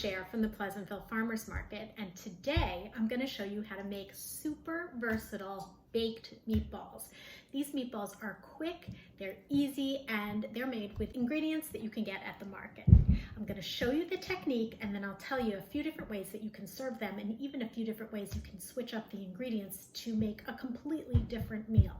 Cher from the Pleasantville Farmers Market, and today I'm going to show you how to make super versatile baked meatballs. These meatballs are quick, they're easy, and they're made with ingredients that you can get at the market. I'm going to show you the technique, and then I'll tell you a few different ways that you can serve them, and even a few different ways you can switch up the ingredients to make a completely different meal.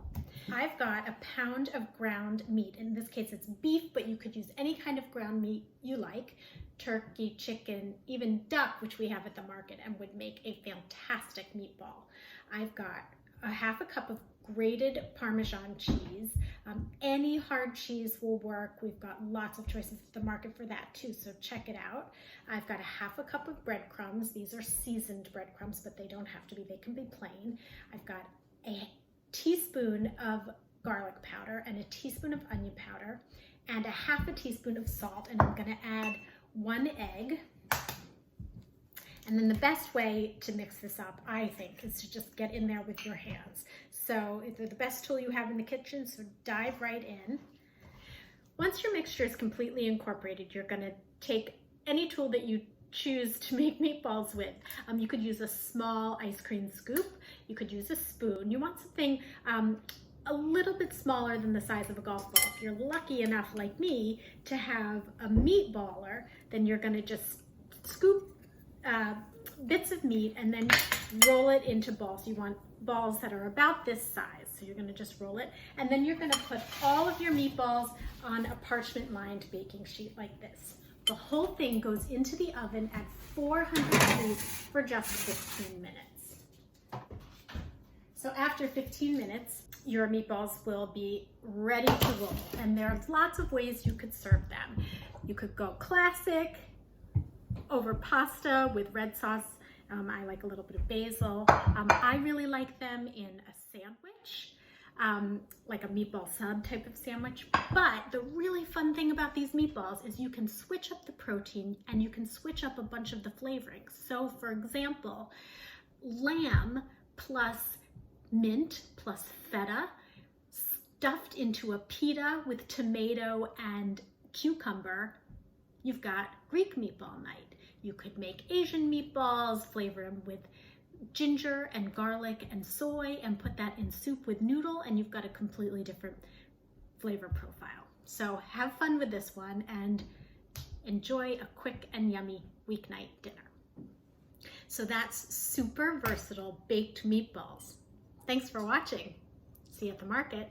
I've got a pound of ground meat. In this case it's beef, but you could use any kind of ground meat you like. Turkey, chicken, even duck, which we have at the market and would make a fantastic meatball. I've got a half a cup of grated Parmesan cheese. Any hard cheese will work. We've got lots of choices at the market for that too, so check it out. I've got a half a cup of breadcrumbs. These are seasoned breadcrumbs, but they don't have to be. They can be plain. I've got a teaspoon of garlic powder and a teaspoon of onion powder and a half a teaspoon of salt, and I'm going to add 1 egg. And then the best way to mix this up, I think, is to just get in there with your hands. So it's the best tool you have in the kitchen, so dive right in. Once your mixture is completely incorporated, you're going to take any tool that you choose to make meatballs with. You could use a small ice cream scoop. You could use a spoon. You want something a little bit smaller than the size of a golf ball. If you're lucky enough, like me, to have a meatballer, then you're going to just scoop bits of meat and then roll it into balls. You want balls that are about this size. So you're going to just roll it, and then you're going to put all of your meatballs on a parchment lined baking sheet like this. The whole thing goes into the oven at 400 degrees for just 15 minutes. So after 15 minutes, your meatballs will be ready to roll, and there are lots of ways you could serve them. You could go classic, over pasta with red sauce. I like a little bit of basil. I really like them in a sandwich, like a meatball sub type of sandwich. But the really fun thing about these meatballs is you can switch up the protein and you can switch up a bunch of the flavorings. So for example, lamb plus mint plus feta stuffed into a pita with tomato and cucumber. You've got Greek meatball night. You could make Asian meatballs, flavor them with ginger and garlic and soy, and put that in soup with noodle, and you've got a completely different flavor profile. So have fun with this one and enjoy a quick and yummy weeknight dinner. So that's super versatile baked meatballs. Thanks for watching. See you at the market.